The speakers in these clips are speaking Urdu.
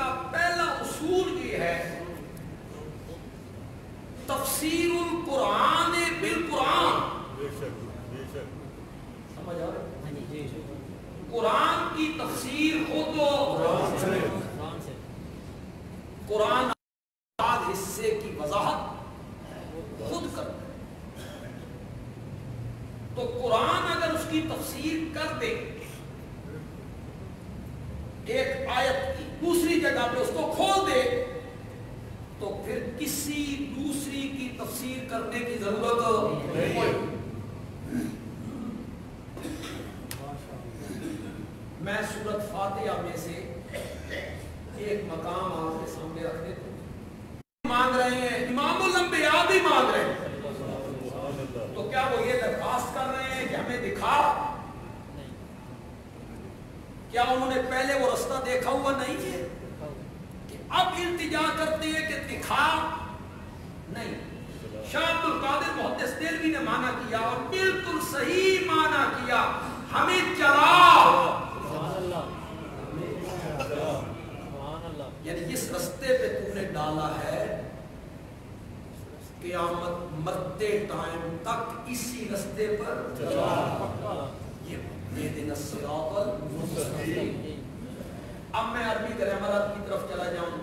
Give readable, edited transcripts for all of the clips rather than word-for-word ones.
کا پہلا اصول یہ ہے تفسیر القرآن بالقرآن. سمجھ آ رہا ہے؟ قرآن کی تفسیر ہو تو قرآن بعد حصے کی وضاحت خود کرتا ہے. تو قرآن اگر اس کی تفسیر کر دے ایک آیت کی دوسری جگہ پہ اس کو کھول دے تو پھر کسی دوسری کی تفسیر کرنے کی ضرورت نہیں. میں سورۃ فاتحہ میں سے ایک مقام آپ کے سامنے رکھ دیتا ہوں. مانگ رہے ہیں امام الانبیاء بھی مانگ رہے ہیں تو کیا وہ یہ درخواست کر رہے ہیں کہ ہمیں دکھا؟ کیا انہوں نے پہلے وہ رستہ دیکھا ہوا نہیں ہے کہ اب التجا کرتے ہیں کہ دکھا؟ نہیں. شاہ عبد القادر محدث دہلوی نے مانا کیا اور بالکل صحیح مانا کیا، ہمیں چلا. یعنی جس رستے پہ تم نے ڈالا ہے قیامت مرتے ٹائم تک اسی رستے پر چلا. یہ دن الصراط المستقیم. اب میں عربی گرامر کی طرف چلا جاؤں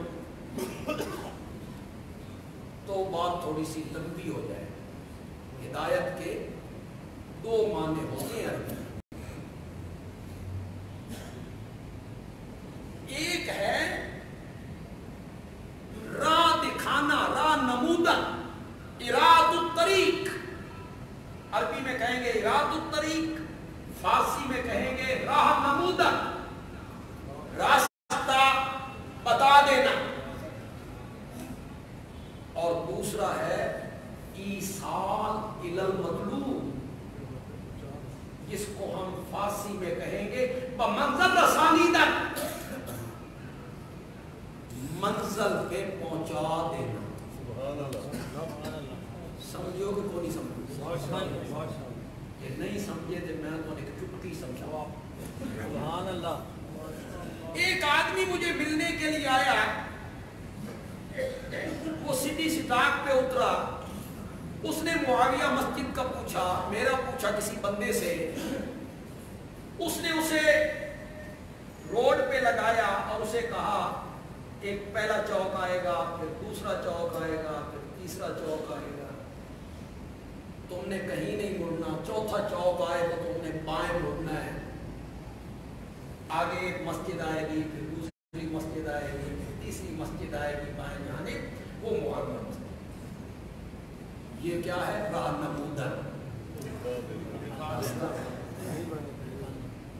تو بات تھوڑی سی لمبی ہو جائے. ہدایت کے دو معنی ہوتے ہیں عربی. ایک ہے راہ دکھانا، راہ نمودن، اراد الطریق. عربی میں کہیں گے اراد الطریق، فارسی میں کہیں گے راہ نمودن، راستہ بتا دینا. اور دوسرا ہے ایصال الی المطلوب، جس کو ہم فارسی میں کہیں گے بمنزل رسانیدن، منزل پہ پہنچا دینا. سمجھو کہ کوئی نہیں سمجھو؟ یہ نہیں سمجھے تو میں تو ایک چٹکی سمجھا. سبحان اللہ. ایک آدمی مجھے ملنے کے لیے آیا، وہ سٹی سٹاک پہ اترا. اس نے معاویہ مسجد کا پوچھا، میرا پوچھا کسی بندے سے. اس نے اسے روڈ پہ لگایا اور اسے کہا ایک پہلا چوک آئے گا، پھر دوسرا چوک آئے گا، پھر تیسرا چوک آئے گا. تم نے کہیں نہیں مڑنا. چوتھا چوک آئے تو تم نے بائیں مڑنا ہے. آگے ایک مسجد آئے گی، پھر دوسری مسجد آئے گی، پھر تیسری مسجد آئے گی بائیں جانب، وہ معاویہ مسجد. یہ کیا ہے؟ راہ نمودن.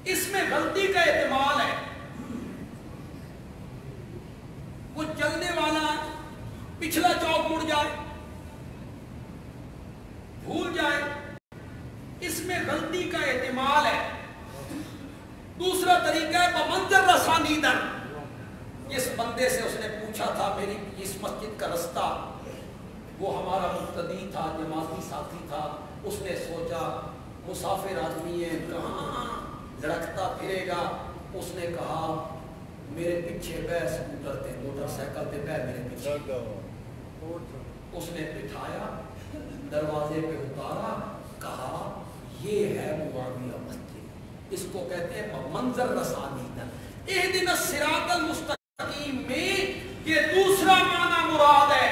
اس میں غلطی کا احتمال ہے. وہ چلنے والا پچھلا چوک مڑ جائے، بھول جائے، اس میں غلطی کا احتمال ہے. دوسرا طریقہ ہے بمنزل رسانیدن. جس بندے سے اس نے پوچھا تھا میری اس مسجد کا رستہ، وہ ہمارا مقتدی تھا، جماعتی ساتھی تھا. اس نے سوچا مسافر آدمی ہے، کہاں لڑکتا پھرے گا. اس نے کہا میرے پیچھے بہ، اسکوٹر پہ موٹر سائیکل پہ بہ میرے پیچھے. اس نے بٹھایا، دروازے پہ اتارا، کہا یہ ہے معاویہ مسجد. اس کو کہتے ہیں منظر رسانیدن. اہدنا الصراط المستقیم میں یہ دوسرا معنی مراد ہے.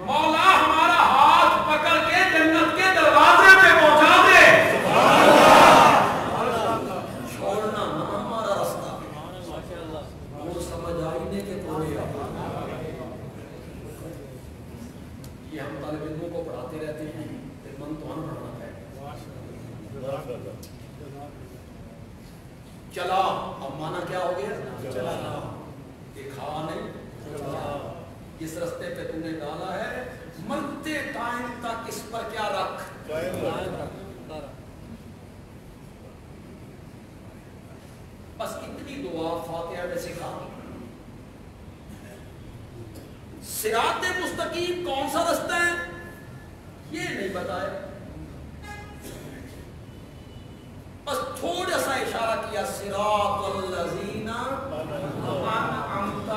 مولا ہمارا ہاتھ پکڑ کے جنت کے دروازے پہ پہنچا دے. چھوڑنا نہ ہمارا راستہ. وہ سمجھ آئی نہیں کہ کوئی یہ ہم طالب علموں کو پڑھاتے رہتے ہیں، پھر من تو ہم پڑھانا ہے. چلا، اب مانا کیا ہو گیا؟ چلا. دکھا نہیں، جس رستے پہ تم نے ڈالا ہے مرتے ٹائم تک اس پر کیا رکھ. بس اتنی دعا فاتحہ میں سکھا. صراط مستقیم کون سا رستہ ہے یہ نہیں بتایا، بس تھوڑا سا اشارہ کیا صراط الذین انعمت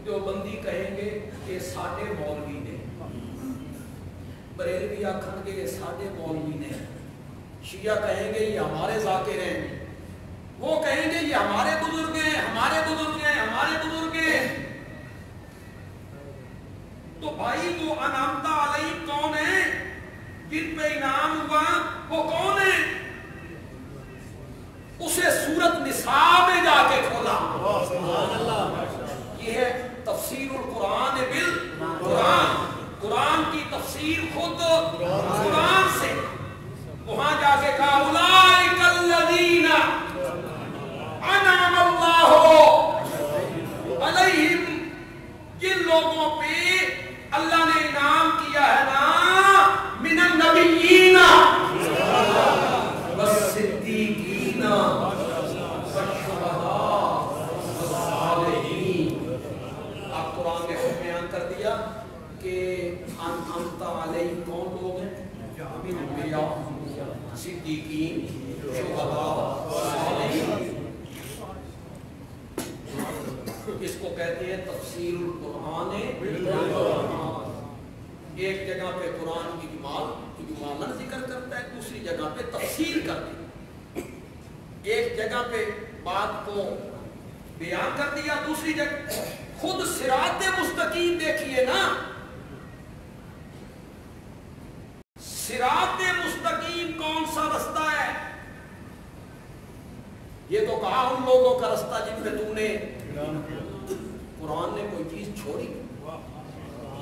دیوبندی کہیں گے کہ ساڈے مولوی نے، بریلوی آکھن گے یہ ساڈے مولوی نے، شیعہ کہیں گے یہ ہمارے ذاکر ہیں، وہ کہیں گے یہ ہمارے بزرگ ہیں، ہمارے بزرگ ہیں، ہمارے بزرگ ہیں۔ تو بھائی وہ انعامت علیہ کون ہے؟ جن پہ انعام ہوا وہ کون ہے؟ اسے سورت نساء میں جا کے کھولا۔ یہ ہے تفسیر القرآن بالقرآن، قرآن کی تفسیر خود قرآن سے۔ وہاں جا کے کہا اولئک الذین انعم اللہ علیہم، جن لوگوں پہ اللہ نے انعام کیا ہے نا، من النبیین والصدیقین والشہداء والصالحین۔ آپ قرآن نے خود بیان کر دیا کہ انعمت علیہ کون لوگ ہیں؟ انبیاء، صدیقین، شہداء، صالحین۔ اس کو کہتے ہیں تفسیر القرآن بالقرآن۔ ایک جگہ پہ قرآن کی اجمالاً ذکر کرتا ہے، دوسری جگہ پہ تفسیر کرتا ہے۔ ایک جگہ پہ بات کو بیان کر دیا، دوسری جگہ خود صراط مستقیم دیکھیے نا، صراط مستقیم کون سا رستہ ہے؟ یہ تو کہا ان لوگوں کا رستہ جن پہ تم نے، قرآن نے کوئی چیز چھوڑی؟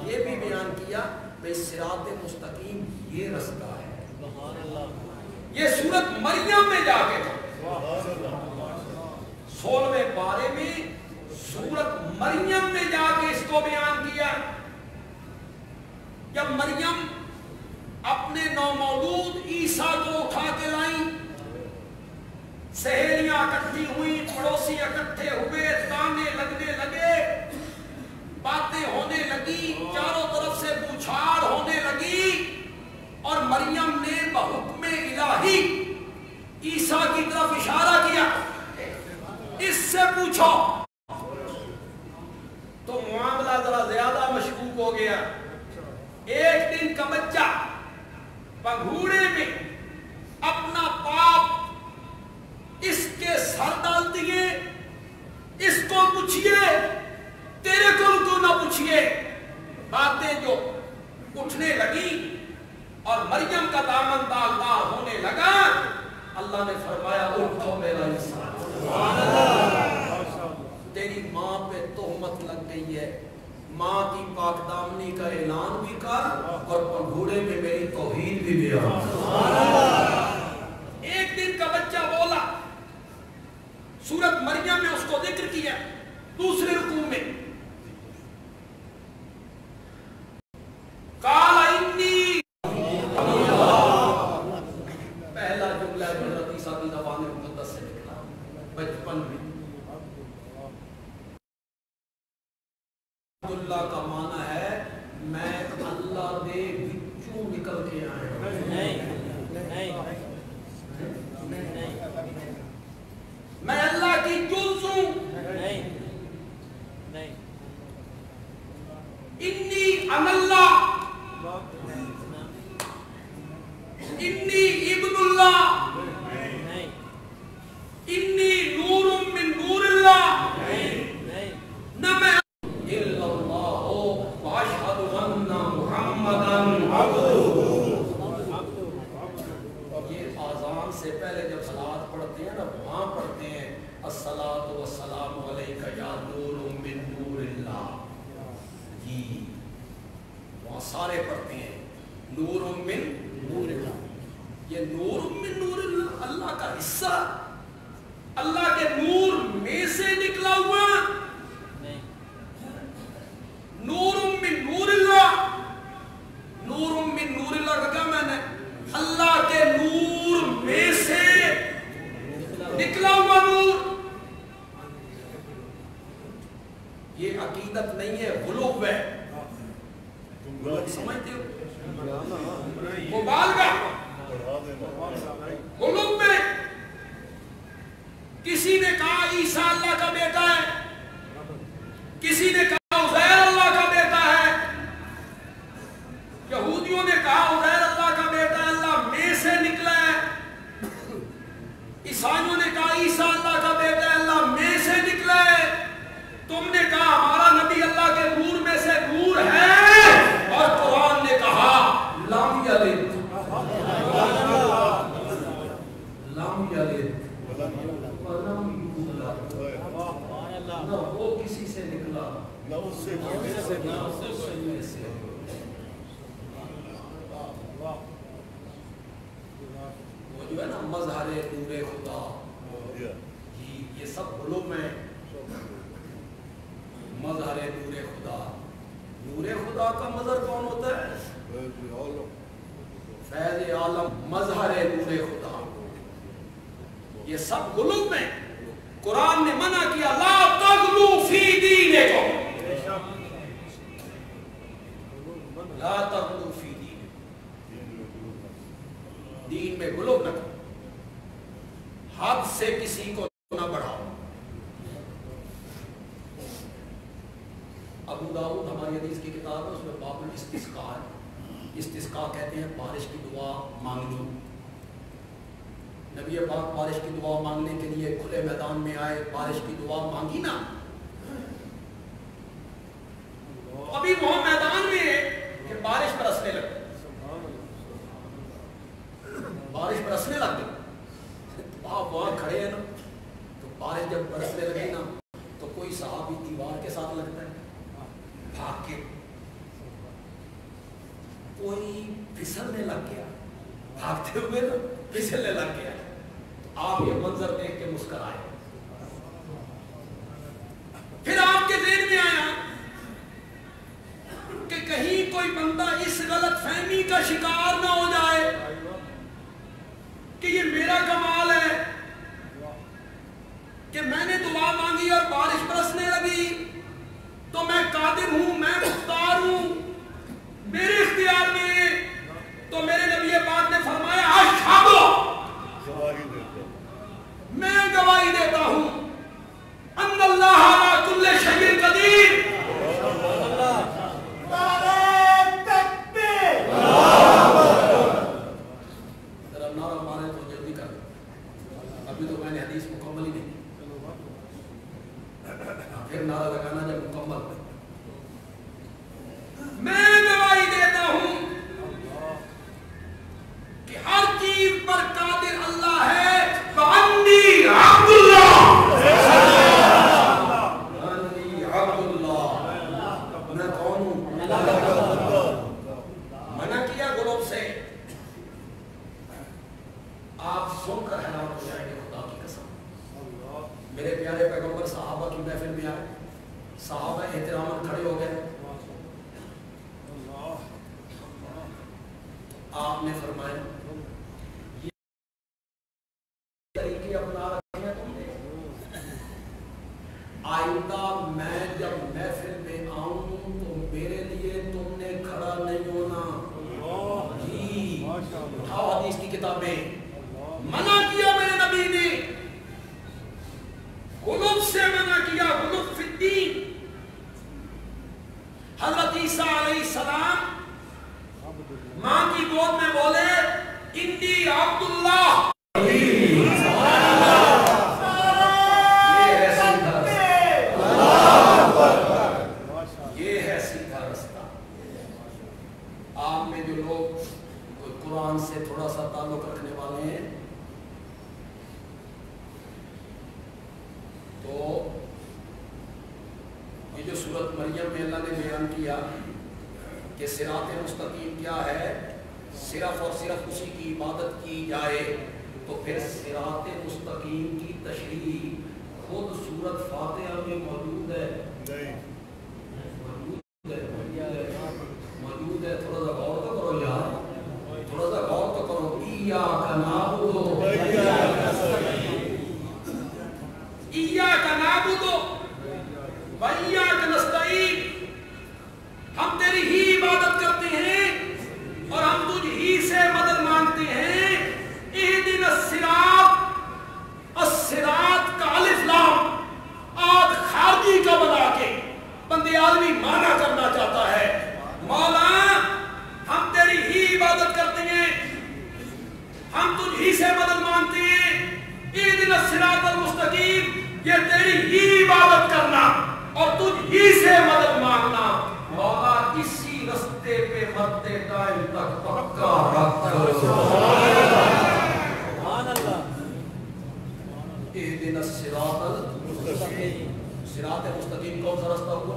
یہ بھی بیان کیا بھئی صراط مستقیم یہ رستہ ہے۔ یہ سورت مریم میں جا کے 16ویں پارے میں سورت مریم میں جا کے اس کو بیان کیا۔ جب مریم اپنے نومولود عیسیٰ کو اٹھا کے لائیں، سہیلیاں اکٹھی ہوئی، پڑوسی اکٹھے ہوئے، تانے لگنے لگے، باتیں ہونے لگی، چاروں طرف سے بوچھاڑ ہونے لگی، اور مریم نے بحکم الہی عیسیٰ کی طرف اشارہ کیا، اس سے پوچھو۔ تو معاملہ ذرا زیادہ مشکوک ہو گیا۔ ایک دن کا بچہ پگھوڑے میں اپنا پاپ اس کے سر ڈال دیے، اس کو پوچھئے، تیرے کو کیوں نہ پوچھئے؟ باتیں جو اٹھنے لگی اور مریم کا دامن داغدار ہونے لگا، اللہ نے فرمایا اٹھو میرا انسان، تیری ماں پہ تہمت لگ گئی ہے، ماں کی پاک دامنی کا اعلان بھی کر اور پگھوڑے میں میری توحید بھی بیان۔ ایک دن کا بچہ بولا، سورت مریم میں اس کو ذکر کیا، دوسرے رکوع میں قال انی، پہلا جملہ حضرت عیسیٰ کی زبان مقدس سے نکلا بچپن میں۔ اللہ کا معنی ہے میں اللہ دے بچوں نکل کے آیا، میں اللہ کی جز ہوں، انی ان اللہ، انی ابن اللہ، انی نور من نور اللہ، نہ میں الا اللہ واشہد ان محمدن عبدہ۔ یہ آذان سے پہلے جب صلوات پڑھتے ہیں نا، وہاں پڑھتے ہیں الصلاۃ والسلام علیک یا نور من نور اللہ، جی وہاں سارے پڑھتے ہیں نور من نور اللہ۔ یہ نور من نور اللہ اللہ کا حصہ، اللہ کے نور میں سے نکلا ہوا، نور من نور اللہ، نور من نور اللہ کا کیا معنی ہے؟ اللہ کے نور میں سے نکلا ہوا نور۔ یہ عقیدت نہیں ہے، غلو ہے، سمجھتے ہو؟ مبالغہ، غلو میں کسی نے کہا عیسیٰ اللہ کا بیٹا ہے، کسی نے کہا وہ جو ہے نا مظہر نور خدا، یہ سب علوم میں مظہر نور خدا. نور خدا کا مظہر کون ہوتا ہے؟ فیض عالم مظہر نور خدا. یہ سب علوم میں قرآن نے منع کیا لا تغلو فی دینکم، لا تغلو فی دینکم، دین میں غلو نہ کرو، حد سے کسی کو نہ بڑھاؤ. ابو داؤد ہماری حدیث کی کتاب ہے، اس میں باب الاستسقاء ہے. استسقاء کہتے ہیں بارش کی دعا مانگنی. نبی پاک بارش کی دعا مانگنے کے لیے کھلے میدان میں آئے، بارش کی دعا مانگی نا، تو ابھی وہ میدان میں ہے کہ بارش برسنے لگی، بارش برسنے لگ گئی. آپ وہاں کھڑے ہیں نا، تو بارش جب برسنے لگی نا تو کوئی صحابی دیوار کے ساتھ لگتا ہے بھاگ کے، کوئی پھسلنے لگ گیا، بھاگتے ہوئے نا پھسلنے لگ گیا. آپ یہ منظر دیکھ کے مسکرائے. پھر آپ کے ذہن میں آیا کہ کہیں کوئی بندہ اس غلط فہمی کا شکار نہ ہو جائے کہ یہ میرا کمال ہے کہ میں نے دعا مانگی اور بارش برسنے لگی، تو میں قادر ہوں، میں مختار ہوں، میرے اختیار میں. تو میرے نبی پاک نے فرمایا اشہدو، میں گواہی دیتا ہوں ان اللہ علی کل شیء قدیر. ذرا نعرہ مارے تو جلدی کر، ابھی تو میں نے حدیث مکمل ہی نہیں، پھر نعرہ لگانا جب مکمل. میں گواہی دیتا ہوں کہ ہر چیز پر قادر اللہ ہے. وَأَنِّي عَبْدُ اللَّهِ، وَأَنِّي عَبْدُ اللَّهِ، میں کون ہوں؟ منع کیا غلوب سے. آپ سن کر حیران ہو جائیں گے، خدا کی قسم. میرے پیارے پیغمبر صحابہ کی محفل میں آئے، صحابہ احترام کھڑے ہو گئے. آپ نے فرمایا یہ طریقے اپنا رکھے ہیں تم نے، آئندہ میں جب محفل میں آؤں تو میرے لیے تم نے کھڑا نہیں ہونا. جی اٹھاؤ حدیث کی کتابیں. منع کیا میرے نبی نے، غلوب سے منع کیا، غلوب فی الدین. حضرت عیسیٰ علیہ السلام ماں کی گود میں بولے انی عبداللہ. یہ ہے سیدھا رستہ. آپ میں جو لوگ قرآن سے تھوڑا سا تعلق رکھنے والے ہیں تو یہ جو سورۃ مریم میں اللہ نے بیان کیا کہ صراط مستقیم کیا ہے، صرف اور صرف اسی کی عبادت کی جائے، تو پھر صراط مستقیم کی تشریح خود سورۃ فاتحہ میں موجود ہے. موجود ہے. تھوڑا سا غور تو کرو یار، تھوڑا سا غور تو کرو. ایاک نعبد و ایاک نستعین. ہم تیری ہی عبادت کرتے ہیں اور ہم تجھ ہی سے مدد مانگتے ہیں. اہدنا الصراط، الصراط کا الف لام آج خارجی کا بنا کے بندے عالمی مانا کرنا چاہتا ہے. مولا ہم تیری ہی عبادت کرتے ہیں، ہم تجھ ہی سے مدد مانگتے ہیں. اہدنا الصراط المستقیم، یہ تیری ہی عبادت کرنا اور تجھ ہی سے مدد مانگنا. مولا اسی رستے پہ مرتے ٹائم تک پکا رکھ. سبحان اللہ. اہدنا الصراط المستقیم. صراط مستقیم کون سا رستہ ہوا؟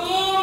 2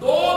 2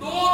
2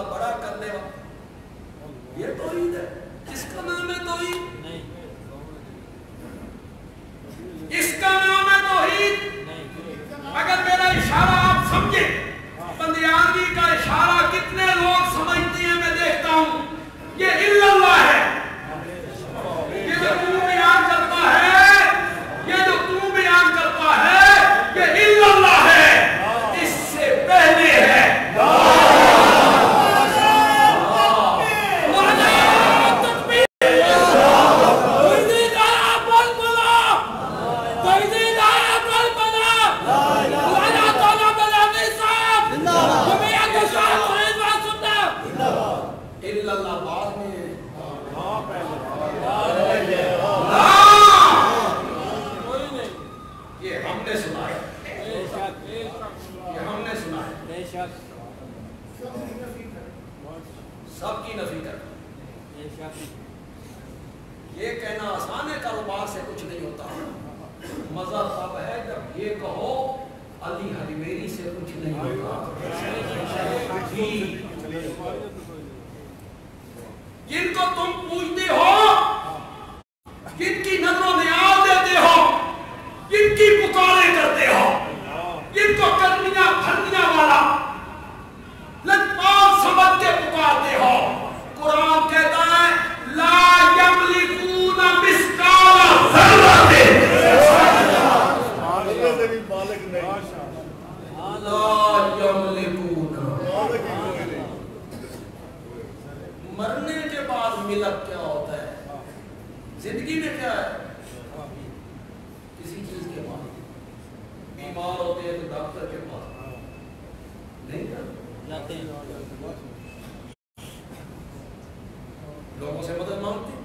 والا بڑا کرنے والا، یہ توحید ہے؟ کس کا نام ہے توحید؟ اس کا نام ہے توحید؟ اگر میرا اشارہ آپ سمجھیں، بندیانوی کا اشارہ کتنے لوگ سمجھتے ہیں میں دیکھتا ہوں، یہ الا اللہ ہے، یہ جو تو بیان کرتا ہے، یہ جو تو بیان کرتا ہے، یہ الا اللہ ہے، اس سے پہلے ہے سب کی نفی کرنا۔ یہ کہنا آسان ہے، کاروبار سے کچھ نہیں ہوتا، مزہ تب ہے جب یہ کہو علی حریمیری سے کچھ نہیں ہوتا۔ جن کو تم پوچھتے ہو، جن کی نظر و نیاز دیتے ہو، جن کی پکاریں کرتے ہو، جن کو کرنیاں بھرنیاں والا لجپال سمجھ کے پکارتے ہو، قرآن کہتا ہے لا یملکون مثقال ذرۃ، لا یملکون، مرنے کے بعد ملک کیا ہوتا ہے؟ زندگی میں کیا ہے؟ کسی چیز کے بعد بیمار ہوتے ہیں تو ڈاکٹر کے پاس نہیں جاتے ہیں، لوگوں سے مدد مانگتے ہیں۔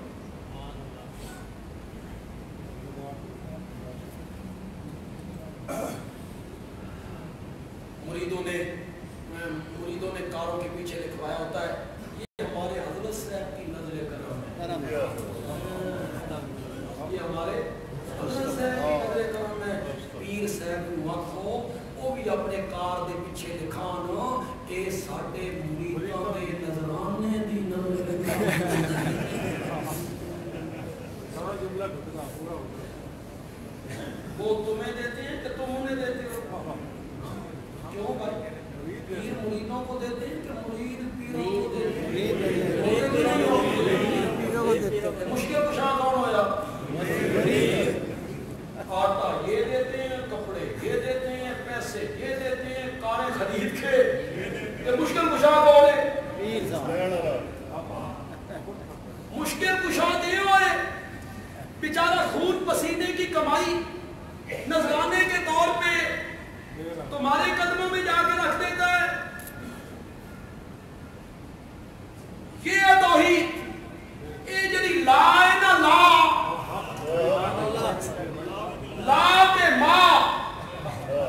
مریدوں نے کاروں کے پیچھے لکھوایا ہوتا ہے یہ ہمارے حضرت صاحب کی نظر کرم ہے، یہ ہمارے حضرت صاحب کی نظر کرم ہے۔ پیر صاحب وقت ہو وہ بھی اپنے کار دے پیچھے لکھانا اے ساڈے مریداں دے نظرانے دی نظر کرم۔ وہ تمہیں دیتے ہیں کہ تم انہیں دیتے ہو؟ کیوں بھائی؟ پیر مریدوں کو دیتے ہیں کہ مرید پیروں کو دیتے ہیں؟ مشکل کشا کون ہویا؟ آٹا یہ دیتے ہیں، کپڑے یہ دیتے ہیں، پیسے یہ دیتے ہیں، کاریں خرید کے، یہ مشکل کشا کون ہے؟ مشکل کشا دے ہوئے بیچارہ خون پسینے کی کمائی نذرانے کے طور پہ تمہارے قدموں میں جا کے رکھ دیتا ہے۔ یہ توحید، یہ جڑی لا ہے نا، لا تے ماں،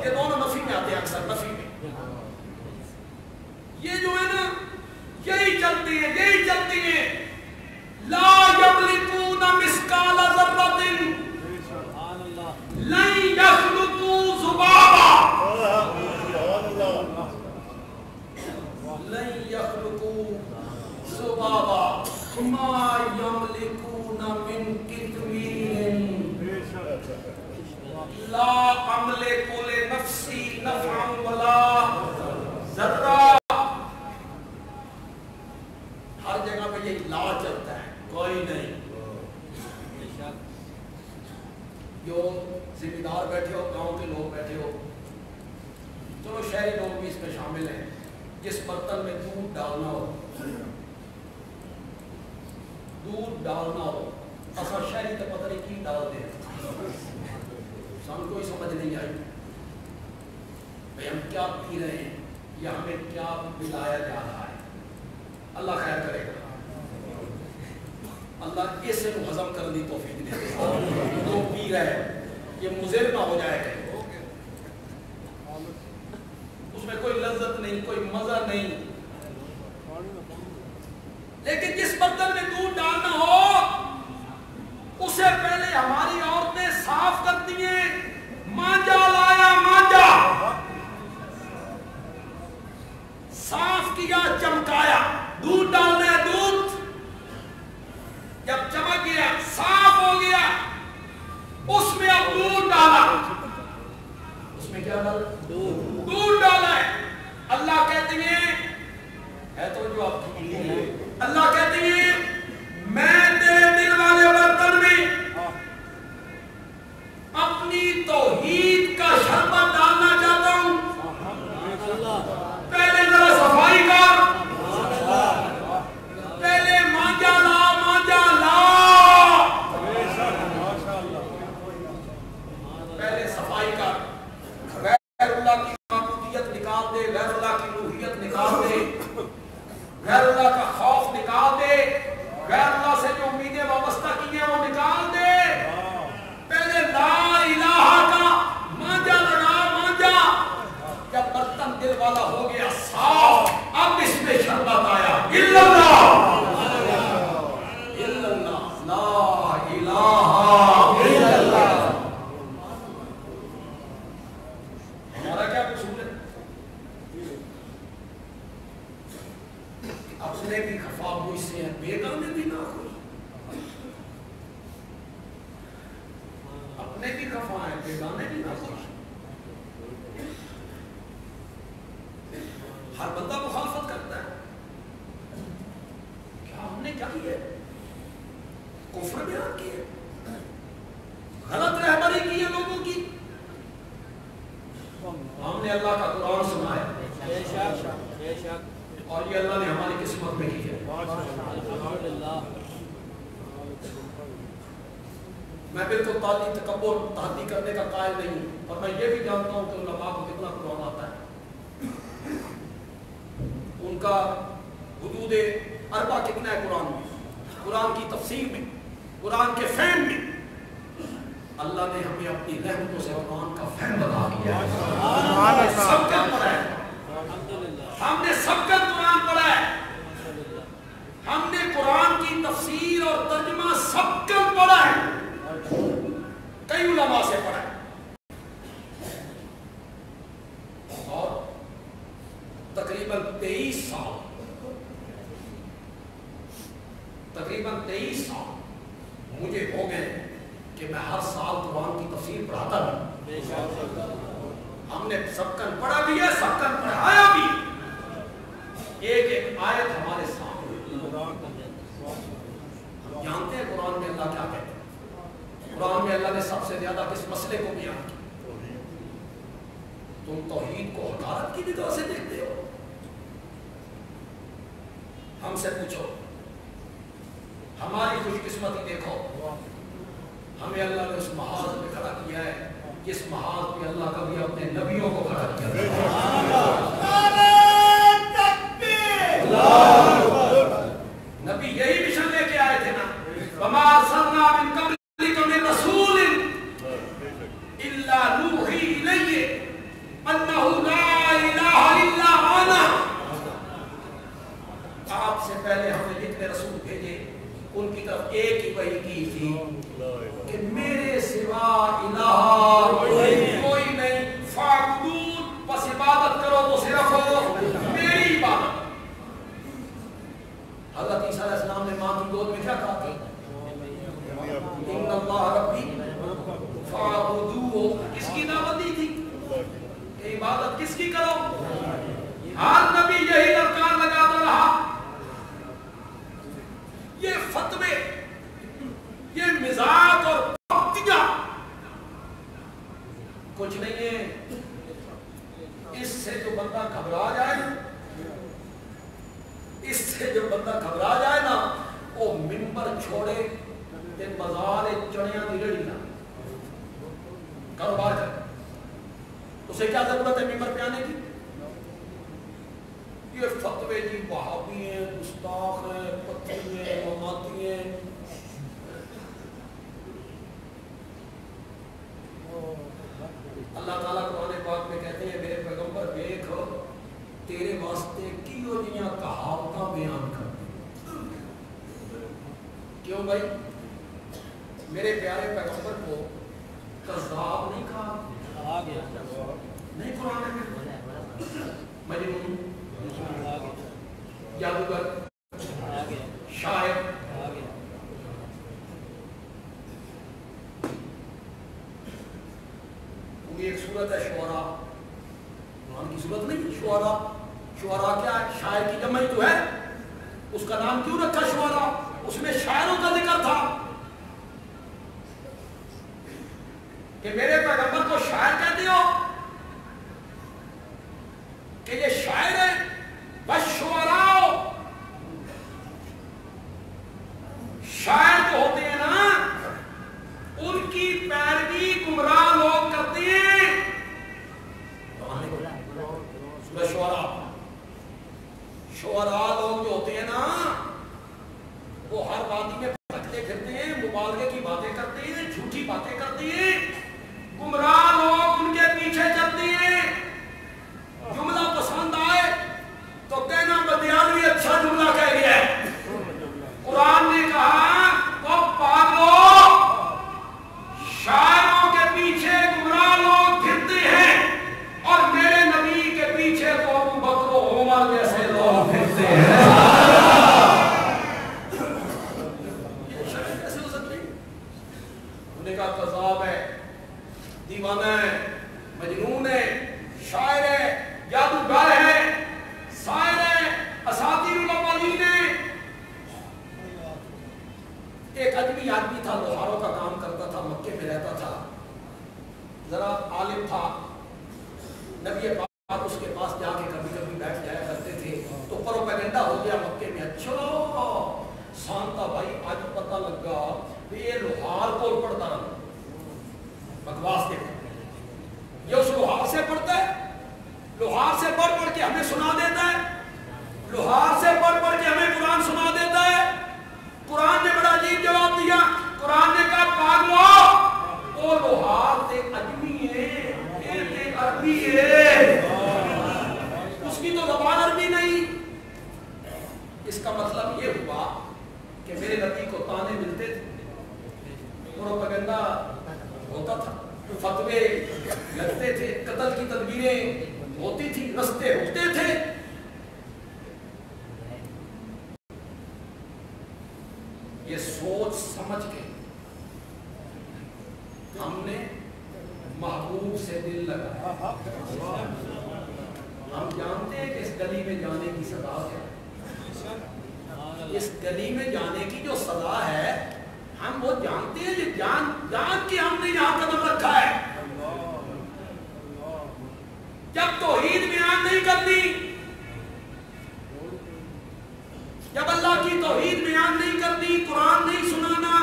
یہ دونوں نفی میں آتے ہیں، اکثر نفی میں یہ جو ہے نا یہی چلتی ہیں لا یملکون مثقال ذرۃ لن یخلقوا ذبابا، لن یخلقوا ذبابا ما یملکون من قطمیر لا املک لنفسی نفعا ولا ضرا۔ ہر جگہ پہ یہ لا چلتا ہے، کوئی نہیں۔ جو ذمہ دار بیٹھے ہو، گاؤں کے لوگ بیٹھے ہو، چلو شہری لوگ بھی اس میں شامل ہیں، جس برتن میں دودھ ڈالنا ہو اصل شہری تو پتہ نہیں کی ڈالتے ہیں، سن کوئی سمجھ نہیں آئی بھئی ہم کیا پی رہے ہیں یا ہمیں کیا ملایا جا رہا ہے۔ اللہ خیر کرے گا، اللہ اسے کو ہضم کرنے کی توفیق دے، جو پی رہے ہیں یہ مضر نہ ہو جائے گا، اس میں کوئی لذت نہیں، کوئی مزہ نہیں۔ لیکن جس برتن میں دودھ ڈالنا ہو اسے پہلے ہماری عورتیں صاف کرتی ہیں، مانجا لایا، مانجا صاف کیا، چمکایا، دودھ ڈالنا ہے، دودھ جب چمک گیا صاف ہو گیا اس میں اب دودھ ڈالا، اس میں کیا ڈالا؟ دودھ ڈالا ہے۔ اللہ کہتے ہیں ہے تو جو آپ اللہ کہتے ہیں میں تیرے دل والے برتن میں اپنی توحید کا شربت ڈالنا چاہتا ہوں، پہلے ذرا صفائی کر، پہلے مانجا لا، مانجا لا، پہلے صفائی کر، غیر اللہ کی معبودیت نکال دے، غیر اللہ کی الوہیت نکال دے، غیر اللہ کا خوف نکال دے، غیر اللہ سے جو امیدیں وابستہ کی ہیں وہ نکال دے، پہلے لا الہ کا مانجا لگا، مانجا، جب برتن دل والا ہو گیا صاف، اب اس میں شربت آیا، الا اللہ، الا اللہ، لا الہ الا اللہ۔ ہمارا کیا قصور ہے؟ اپنے بھی خفا مجھ سے ہیں، بیگانے بھی نہ خوش، اپنے بھی خفا ہیں، بیگانے بھی نہ خوش۔ ہر بندہ مخالفت کرتا ہے، کیا ہم نے کیا کیا ہے؟ کفر بیان کیا ہے، غلط رہبری کی ہے لوگوں کی، ہم نے اللہ کا قرآن سنا ہے اور یہ اللہ نے ہماری قسمت میں کی ہے۔ میں بالکل تعلیم تکبر تحدی کرنے کا قائل نہیں ہوں، اور میں یہ بھی جانتا ہوں کہ علماء کو کتنا قرآن آتا ہے، ان کا حدود اربع کتنا ہے قرآن میں، قرآن کی تفسیر میں، قرآن کے فہم میں۔ اللہ نے ہمیں اپنی رحمتوں سے قرآن کا فہم بتا دیا ہے، سب کا پڑھا ہے، ہم نے سب کا قرآن پڑھا ہے، ہم نے قرآن کی تفسیر اور ترجمہ سب کا پڑھا ہے، کئی علماء سے پڑھا ہے، اور تقریباً 23 سال مجھے ہو گئے کہ میں ہر سال قرآن کی تفسیر پڑھاتا بھی، ہم نے سب کن پڑھا بھی ہے، سب کن پڑھایا بھی، ایک ایک آیت ہمارے سامنے، ہم جانتے ہیں قرآن میں اللہ کیا کہتے ہیں۔ قرآن میں اللہ نے سب سے زیادہ کس مسئلے کو بیان کیا؟ تم توحید کو حقارت کی نگاہ سے دیکھتے ہو؟ ہم سے پوچھو، ہماری خوش قسمتی دیکھو، ہمیں اللہ نے اس محاذ میں کھڑا کیا ہے جس محاذ پہ اللہ کبھی اپنے نبیوں کو کھڑا کیا۔ نبی یہی مشن لے کے آئے تھے نا، وما ارسلنا من قبلک من رسول الا نوحی الیہ انہ لا الہ الا انا۔ آپ سے پہلے ہم نے جتنے رسول بھیجے ان کی طرف ایک ہی وحی کی تھی کہ میرے سوا الہ کوئی نہیں، فاعبدون، بس عبادت کرو تو صرف میری عبادت۔ حضرت عیسیٰ علیہ السلام نے ماں کی گود میں کیا کہا تھا؟ ان اللہ ربی فاعبدوہ، کس کی دعوت دی تھی کہ عبادت کس کی کرو؟ ہر نبی یہی درکار لگاتا رہا۔ یہ فتوے، یہ مزاج اور پختیاں کچھ نہیں ہے، اس سے جو بندہ گھبرا جائے، اس سے جو بندہ گھبرا جائے نا، وہ منبر چھوڑے تے بازار چڑیاں دی ریڑھی نا کاروبار کرے، اسے کیا ضرورت ہے منبر پہ آنے کی؟ یہ فتوے جی وہابی ہیں، گستاخ ہیں، پتھری ہیں، مماتی ہیں، اللہ تعالیٰ قرآن پاک میں کہتے ہیں میرے پیغمبر دیکھ تیرے واسطے کیوں جیاں کہاوتاں بیان کرتے ہیں۔ کیوں بھائی؟ میرے پیارے پیغمبر کو کذاب نہیں کہا، نہیں قرآن میں مجنون، جادوگر، صورت ہے شعراء، قرآن کی صورت نہیں شعراء. شعراء کیا ہے؟ شاعر کی جمع تو ہے. اس کا نام کیوں رکھا شعراء؟ اس میں شاعروں کا ذکر تھا کہ میرے پیغمبر کو شاعر کہتے ہو کہ یہ شاعر ہے. والشعراء، شاعر جو ہوتے ہیں نا ان کی پیروی گمراہ لوگ کرتے ہیں. سورہ شعراء، شعراء لوگ جو ہوتے ہیں نا وہ ہر وادی میں بھٹکتے پھرتے ہیں، مبالغے کی باتیں کرتے ہیں، جھوٹی باتیں کرتے ہیں. گمراہ لوگ ان کے پیچھے چلتے ہیں. جملہ پسند آئے تو کہنا بدیانوی اچھا جملہ کہہ گیا ہے. قرآن نے کہا وہ پاگلو، شاعروں کے پیچھے گمراہ لوگ پھرتے ہیں اور میرے نبی کے پیچھے تو ابو بکر و عمر جیسے لوگ پھرتے ہیں. یہ شاعر کیسے ہو سکتے ہیں؟ انہوں نے کہا کذاب ہے، دیوانہ ہے، مجنون ہے، شاعر ہے، جادوگر ہے، شاعر ہے، اساطیر الاولین ہے. ایک اجمی آدمی تھا، لوہاروں کا کام کرتا تھا، مکے میں رہتا تھا، ذرا عالم تھا. نبی پاک اس کے پاس جا کے کبھی کبھی بیٹھ جایا کرتے تھے تو پروپیگنڈا ہو گیا مکے میں. اچھا سانتا بھائی آج پتہ لگا یہ لوہار کو پڑھتا رہا. بکواس دیکھو، یہ اس لوہار سے پڑھتا ہے، لوہار سے پڑھ پڑھ کے ہمیں سنا دیتا ہے، لوہار سے پڑھ پڑھ کے ہمیں قرآن سنا دیتا ہے. قرآن نے بڑا عجیب جواب دیا. قرآن نے کہا پاگلو وہ لوہار تے اجمی ہے، یہ تے عربی ہے، اس کی تو زبان عربی نہیں. اس کا مطلب یہ ہوا کہ میرے نبی کو تانے ملتے تھے، پروپیگنڈا ہوتا تھا، فتوے لگتے تھے، قتل کی تدبیریں ہوتی تھی، رستے ہوتے تھے. یہ سوچ سمجھ کے ہم نے محبوب سے دل لگایا. ہم جانتے ہیں کہ اس گلی میں جانے کی سزا کیا ہے. اس گلی میں جانے کی جو سزا ہے ہم وہ جانتے ہیں. یہ جان کے ہم نے یہاں قدم رکھا ہے. جب توحید بیان نہیں کرنی، جب اللہ کی توحید بیان نہیں کرنی، قرآن نہیں سنانا،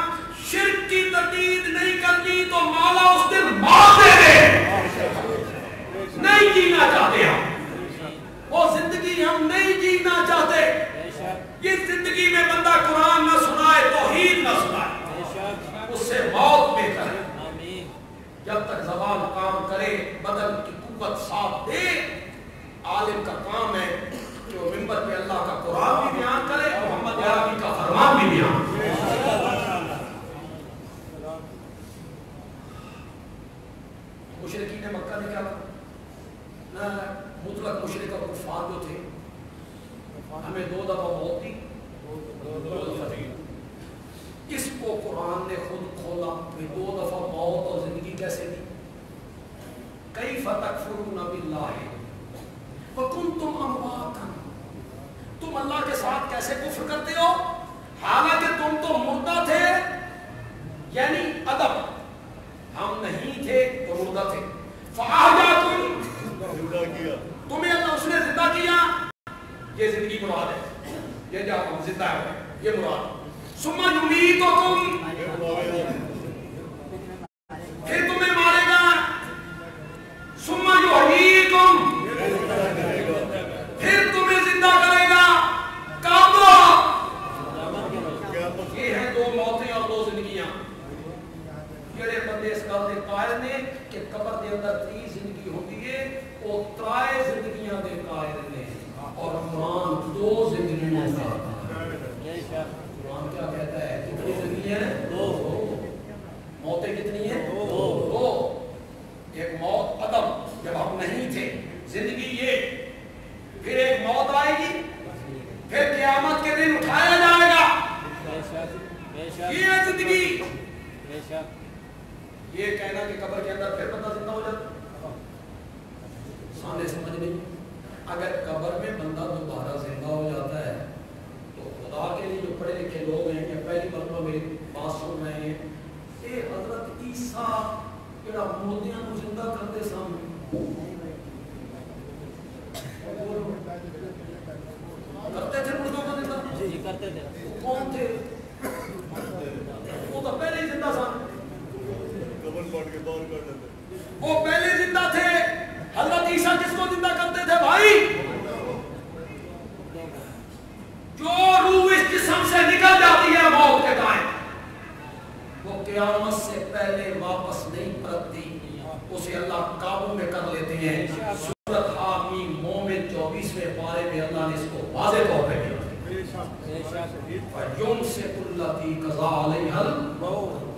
شرک کی تردید نہیں کرنی تو مولا اس دن موت دے دے. نہیں جینا چاہتے ہم وہ زندگی، ہم نہیں جینا چاہتے. اس زندگی میں بندہ قرآن نہ سنائے، توحید نہ سنائے، اس سے موت بہتر ہے. جب تک زبان کام کرے، بدن کی قوت ساتھ دے. عالم کا کام ہے کہ وہ منبر پہ اللہ کا قرآن بھی بیان کرے اور محمد عربی کا فرمان بھی بیان کرے. مشرکین مکہ نے کیا نہ مطلق مشرک اور کفار جو تھے، ہمیں 2 دفعہ موت دی، 2 دفعہ دی. اس کو قرآن نے خود کھولا کہ 2 دفعہ موت اور زندگی کیسے دی. کیف تکفرون باللہ وکنتم امواتا، تم اللہ کے ساتھ کیسے کفر کرتے ہو حالانکہ تم تو مردہ تھے. یعنی ادب، ہم نہیں تھے تو مردہ تھے. فاحیاکم، تمہیں اللہ اس نے زندہ کیا. یہ زندگی مراد ہے، یہ جب ہم زندہ ہے یہ مراد. ثم یمیتکم، پھر تمہیں مارے گا. ثم یحییکم، پھر تمہیں زندہ کرے گا. کب؟ یہ ہیں 2 موتیں اور 2 زندگیاں. جڑے بندے اس گل دے قائل نے کہ قبر دے اندر 3 زندگی ہوتی ہے، وہ 3 زندگیاں دے قائل نے. اور قرآن 2 زندگیوں کا. قرآن کیا کہتا ہے؟ کتنی زندگی ہیں؟ 2. موتیں کتنی ہیں؟ 2. ایک موت عدم جب ہم نہیں تھے، زندگی یہ. پھر ایک موت آئے گی، پھر قیامت کے دن اٹھایا جائے گا. یہ ہے زندگی. یہ کہنا کہ قبر کے اندر پھر بندہ زندہ ہو جاتا افسانے سمجھ نہیں. اگر قبر میں بندہ دوبارہ زندہ ہو جاتا ہے تو خدا کے لیے جو پڑھے لکھے لوگ ہیں یا پہلی مرتبہ میری بات سن رہے ہیں کہ حضرت عیسیٰ جڑا مردیاں کو زندہ کرتے سامنے کرتے تھے مردوں کو زندہ؟ جی کرتے تھے. کون تھے؟ وہ تو پہلے ہی زندہ سامنے وہ پہلے زندہ تھے. حضرت عیسیٰ کس کو زندہ کرتے تھے بھائی؟ جو روح اس جسم سے نکل جاتی ہے موت کے ٹائم وہ قیامت سے پہلے واپس نہیں پلٹتی. اسے اللہ قابو میں کر لیتے ہیں. سورۃ حامیم مومن 24ویں پارے میں اللہ نے اس کو واضح طور پہ کیا. فَيُمْسِكُ الَّتِي قَضَىٰ عَلَيْهَا الْمَوْتَ